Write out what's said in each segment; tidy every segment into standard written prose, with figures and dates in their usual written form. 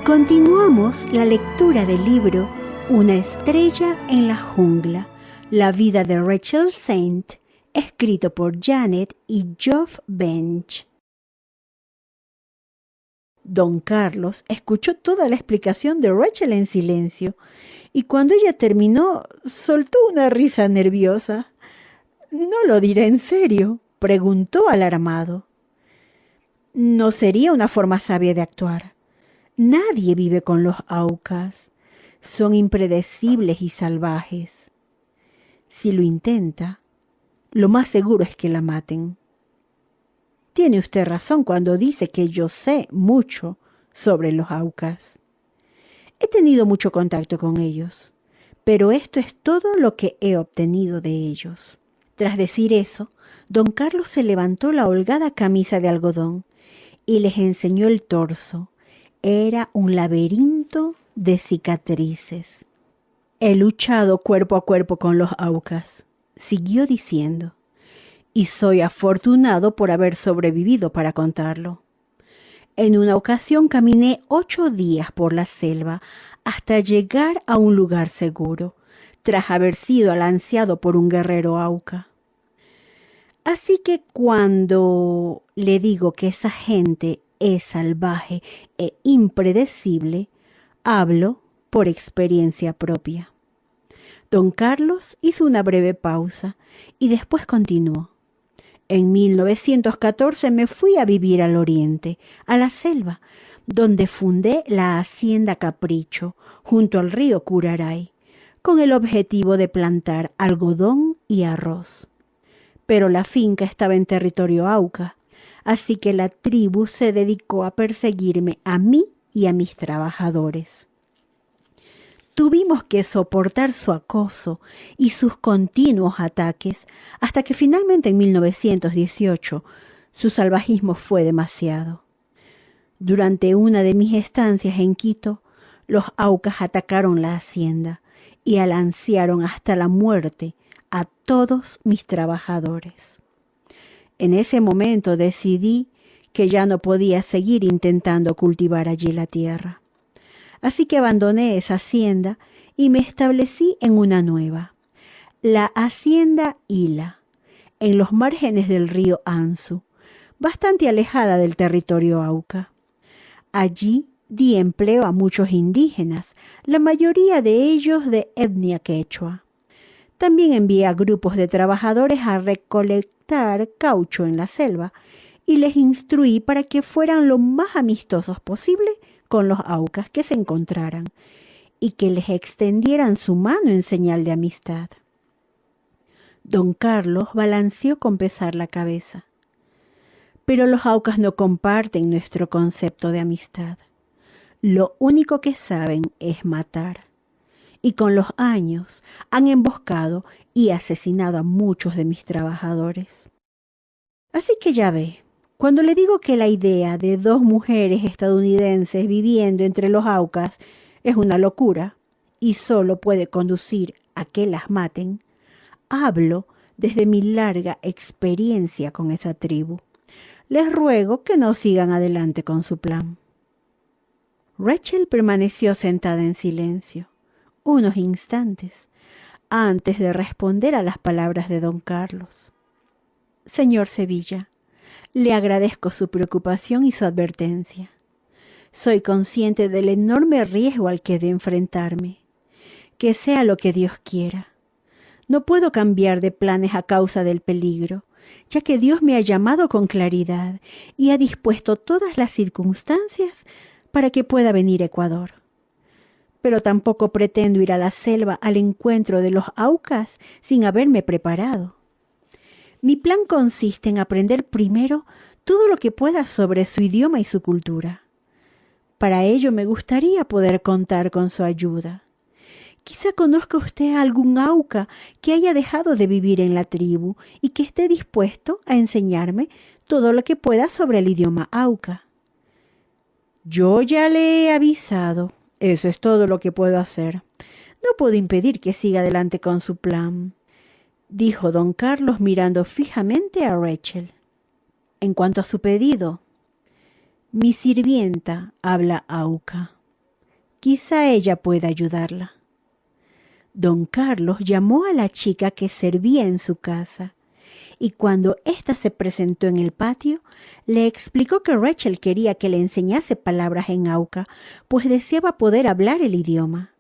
Continuamos la lectura del libro Una estrella en la jungla, la vida de Rachel Saint, escrito por Janet y Geoff Bench. Don Carlos escuchó toda la explicación de Rachel en silencio, y cuando ella terminó, soltó una risa nerviosa. «¿No lo diré en serio?», preguntó alarmado. «No sería una forma sabia de actuar. Nadie vive con los aucas. Son impredecibles y salvajes. Si lo intenta, lo más seguro es que la maten». «Tiene usted razón cuando dice que yo sé mucho sobre los aucas. He tenido mucho contacto con ellos, pero esto es todo lo que he obtenido de ellos». Tras decir eso, don Carlos se levantó la holgada camisa de algodón y les enseñó el torso. Era un laberinto de cicatrices. «He luchado cuerpo a cuerpo con los aucas», siguió diciendo, «y soy afortunado por haber sobrevivido para contarlo. En una ocasión caminé 8 días por la selva hasta llegar a un lugar seguro, tras haber sido alanceado por un guerrero auca. Así que cuando le digo que esa gente es salvaje e impredecible, hablo por experiencia propia». Don Carlos hizo una breve pausa y después continuó. «En 1914 me fui a vivir al oriente, a la selva, donde fundé la Hacienda Capricho, junto al río Curaray, con el objetivo de plantar algodón y arroz. Pero la finca estaba en territorio auca, así que la tribu se dedicó a perseguirme a mí y a mis trabajadores. Tuvimos que soportar su acoso y sus continuos ataques hasta que finalmente en 1918 su salvajismo fue demasiado. Durante una de mis estancias en Quito, los aucas atacaron la hacienda y alancearon hasta la muerte a todos mis trabajadores. En ese momento decidí que ya no podía seguir intentando cultivar allí la tierra. Así que abandoné esa hacienda y me establecí en una nueva, la Hacienda Hila, en los márgenes del río Anzu, bastante alejada del territorio auca. Allí di empleo a muchos indígenas, la mayoría de ellos de etnia quechua. También envié a grupos de trabajadores a recolectar caucho en la selva y les instruí para que fueran lo más amistosos posible con los aucas que se encontraran y que les extendieran su mano en señal de amistad». Don Carlos balanceó con pesar la cabeza. «Pero los aucas no comparten nuestro concepto de amistad. Lo único que saben es matar. Y con los años han emboscado y asesinado a muchos de mis trabajadores. Así que ya ve, cuando le digo que la idea de 2 mujeres estadounidenses viviendo entre los aucas es una locura y solo puede conducir a que las maten, hablo desde mi larga experiencia con esa tribu. Les ruego que no sigan adelante con su plan». Rachel permaneció sentada en silencio unos instantes antes de responder a las palabras de don Carlos. «Señor Sevilla, le agradezco su preocupación y su advertencia. Soy consciente del enorme riesgo al que he de enfrentarme. Que sea lo que Dios quiera. No puedo cambiar de planes a causa del peligro, ya que Dios me ha llamado con claridad y ha dispuesto todas las circunstancias para que pueda venir a Ecuador. Pero tampoco pretendo ir a la selva al encuentro de los aucas sin haberme preparado. Mi plan consiste en aprender primero todo lo que pueda sobre su idioma y su cultura. Para ello me gustaría poder contar con su ayuda. Quizá conozca usted a algún auca que haya dejado de vivir en la tribu y que esté dispuesto a enseñarme todo lo que pueda sobre el idioma auca». «Yo ya le he avisado. Eso es todo lo que puedo hacer. No puedo impedir que siga adelante con su plan», dijo don Carlos mirando fijamente a Rachel. «En cuanto a su pedido, mi sirvienta habla auca. Quizá ella pueda ayudarla. Don Carlos llamó a la chica que servía en su casa y cuando ésta se presentó en el patio, le explicó que Rachel quería que le enseñase palabras en Auca, pues deseaba poder hablar el idioma.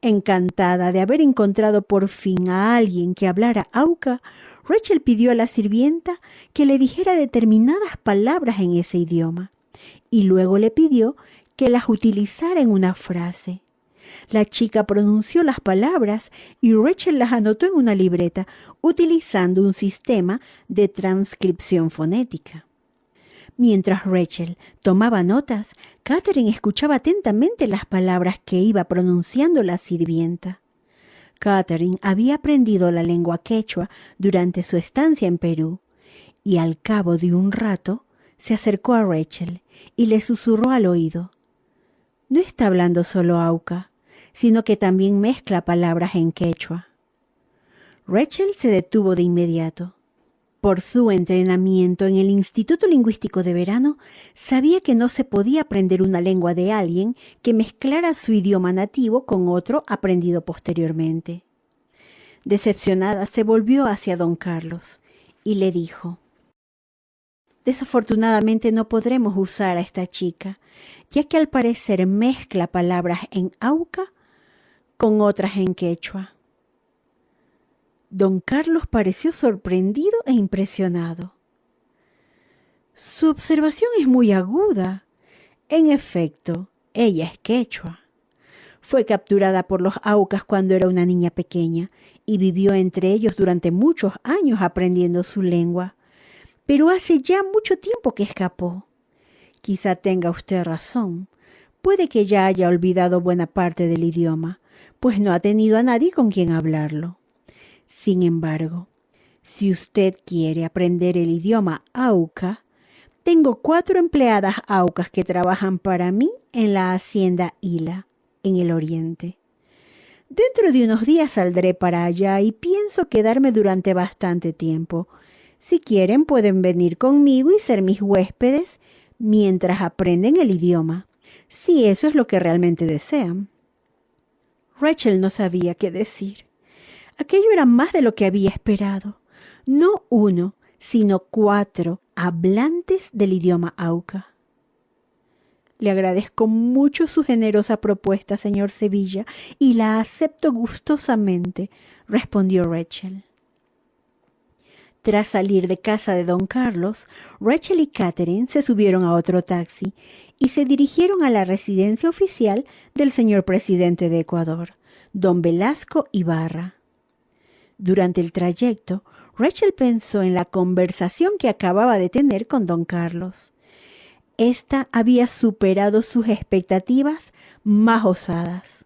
Encantada de haber encontrado por fin a alguien que hablara Auca, Rachel pidió a la sirvienta que le dijera determinadas palabras en ese idioma y luego le pidió que las utilizara en una frase. La chica pronunció las palabras y Rachel las anotó en una libreta utilizando un sistema de transcripción fonética. Mientras Rachel tomaba notas, Catherine escuchaba atentamente las palabras que iba pronunciando la sirvienta. Catherine había aprendido la lengua quechua durante su estancia en Perú y al cabo de un rato se acercó a Rachel y le susurró al oído: «No está hablando solo Auca, sino que también mezcla palabras en quechua». Rachel se detuvo de inmediato. Por su entrenamiento en el Instituto Lingüístico de Verano, sabía que no se podía aprender una lengua de alguien que mezclara su idioma nativo con otro aprendido posteriormente. Decepcionada, se volvió hacia don Carlos y le dijo: «Desafortunadamente no podremos usar a esta chica, ya que al parecer mezcla palabras en Auca con otras en quechua». Don Carlos pareció sorprendido e impresionado. «Su observación es muy aguda. En efecto, ella es quechua. Fue capturada por los Aucas cuando era una niña pequeña y vivió entre ellos durante muchos años aprendiendo su lengua. Pero hace ya mucho tiempo que escapó. Quizá tenga usted razón. Puede que ya haya olvidado buena parte del idioma, pues no ha tenido a nadie con quien hablarlo. Sin embargo, si usted quiere aprender el idioma Auca, tengo 4 empleadas Aucas que trabajan para mí en la hacienda Hila, en el oriente. Dentro de unos días saldré para allá y pienso quedarme durante bastante tiempo. Si quieren, pueden venir conmigo y ser mis huéspedes mientras aprenden el idioma, si eso es lo que realmente desean». Rachel no sabía qué decir. Aquello era más de lo que había esperado. No 1, sino 4 hablantes del idioma Auca. «Le agradezco mucho su generosa propuesta, señor Sevilla, y la acepto gustosamente», respondió Rachel. Tras salir de casa de don Carlos, Rachel y Catherine se subieron a otro taxi y se dirigieron a la residencia oficial del señor presidente de Ecuador, don Velasco Ibarra. Durante el trayecto, Rachel pensó en la conversación que acababa de tener con don Carlos. Esta había superado sus expectativas más osadas.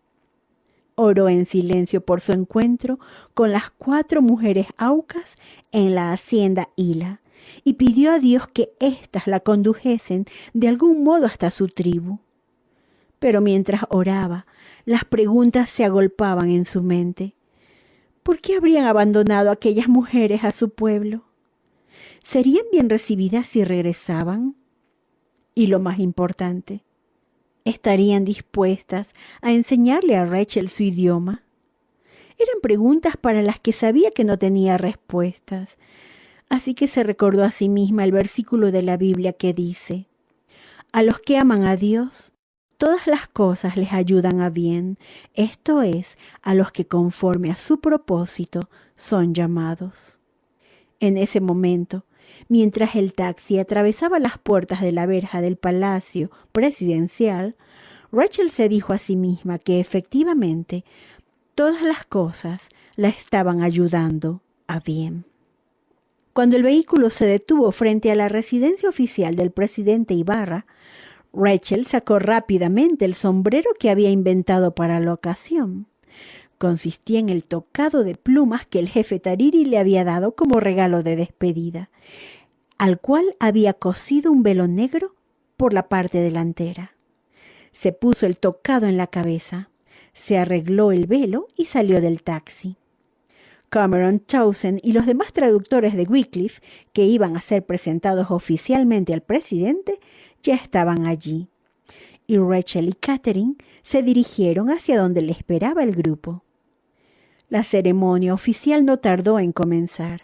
Oró en silencio por su encuentro con las 4 mujeres Aucas en la hacienda Hila y pidió a Dios que éstas la condujesen de algún modo hasta su tribu. Pero mientras oraba, las preguntas se agolpaban en su mente. ¿Por qué habrían abandonado a aquellas mujeres a su pueblo? ¿Serían bien recibidas si regresaban? Y lo más importante, ¿estarían dispuestas a enseñarle a Rachel su idioma? Eran preguntas para las que sabía que no tenía respuestas, así que se recordó a sí misma el versículo de la Biblia que dice: «A los que aman a Dios, todas las cosas les ayudan a bien, esto es, a los que conforme a su propósito son llamados». En ese momento, mientras el taxi atravesaba las puertas de la verja del palacio presidencial, Rachel se dijo a sí misma que efectivamente todas las cosas la estaban ayudando a bien. Cuando el vehículo se detuvo frente a la residencia oficial del presidente Ibarra, Rachel sacó rápidamente el sombrero que había inventado para la ocasión. Consistía en el tocado de plumas que el jefe Tariri le había dado como regalo de despedida, al cual había cosido un velo negro por la parte delantera. Se puso el tocado en la cabeza, se arregló el velo y salió del taxi. Cameron Townsend y los demás traductores de Wycliffe, que iban a ser presentados oficialmente al presidente, ya estaban allí. y Rachel y Catherine se dirigieron hacia donde le esperaba el grupo. La ceremonia oficial no tardó en comenzar.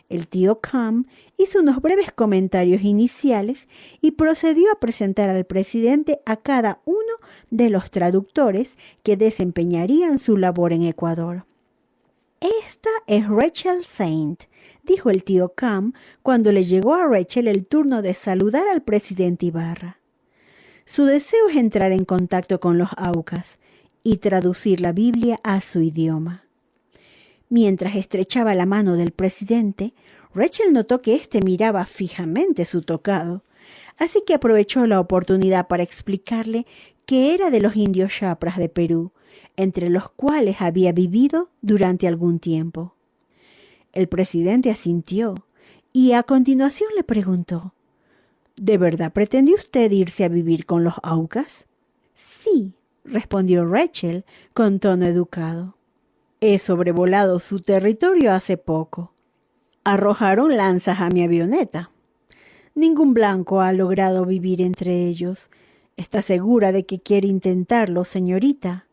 El tío Cam hizo unos breves comentarios iniciales y procedió a presentar al presidente a cada uno de los traductores que desempeñarían su labor en Ecuador. «Esta es Rachel Saint», dijo el tío Cam cuando le llegó a Rachel el turno de saludar al presidente Ibarra. Su deseo es entrar en contacto con los Aucas y traducir la Biblia a su idioma. Mientras estrechaba la mano del presidente, Rachel notó que éste miraba fijamente su tocado, así que aprovechó la oportunidad para explicarle que era de los indios Chapras de Perú, entre los cuales había vivido durante algún tiempo. El presidente asintió y a continuación le preguntó: «¿De verdad pretende usted irse a vivir con los Aucas?» «Sí», respondió Rachel con tono educado. «He sobrevolado su territorio hace poco. Arrojaron lanzas a mi avioneta. Ningún blanco ha logrado vivir entre ellos. ¿Está segura de que quiere intentarlo, señorita?»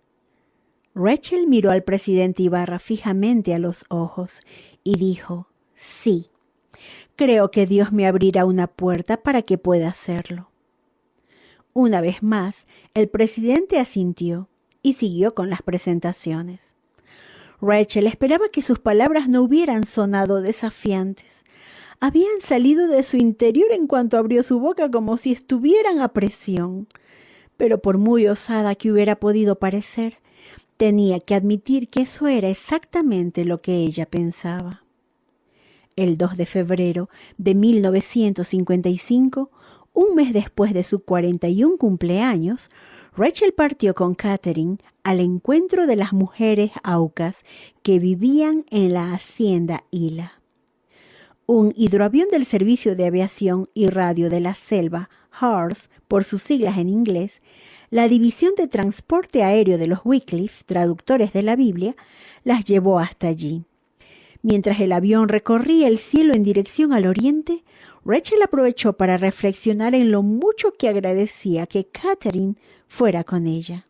Rachel miró al presidente Ibarra fijamente a los ojos y dijo: «Sí, creo que Dios me abrirá una puerta para que pueda hacerlo». Una vez más, el presidente asintió y siguió con las presentaciones. Rachel esperaba que sus palabras no hubieran sonado desafiantes. Habían salido de su interior en cuanto abrió su boca como si estuvieran a presión. Pero por muy osada que hubiera podido parecer, tenía que admitir que eso era exactamente lo que ella pensaba. El 2 de febrero de 1955, un mes después de su 41 cumpleaños, Rachel partió con Catherine al encuentro de las mujeres Aucas que vivían en la hacienda Hila. Un hidroavión del Servicio de Aviación y Radio de la Selva, HARS por sus siglas en inglés, la División de Transporte Aéreo de los Wycliffe, traductores de la Biblia, las llevó hasta allí. Mientras el avión recorría el cielo en dirección al oriente, Rachel aprovechó para reflexionar en lo mucho que agradecía que Catherine fuera con ella.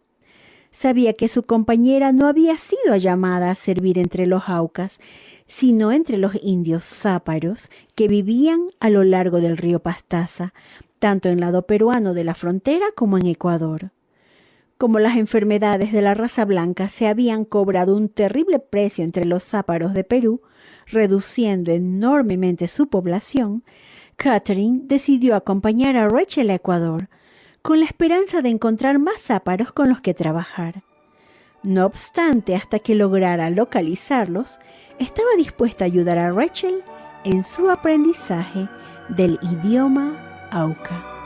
Sabía que su compañera no había sido llamada a servir entre los Aucas, sino entre los indios záparos que vivían a lo largo del río Pastaza, tanto en el lado peruano de la frontera como en Ecuador. Como las enfermedades de la raza blanca se habían cobrado un terrible precio entre los záparos de Perú, reduciendo enormemente su población, Catherine decidió acompañar a Rachel a Ecuador, con la esperanza de encontrar más záparos con los que trabajar. No obstante, hasta que lograra localizarlos, estaba dispuesta a ayudar a Rachel en su aprendizaje del idioma Auca.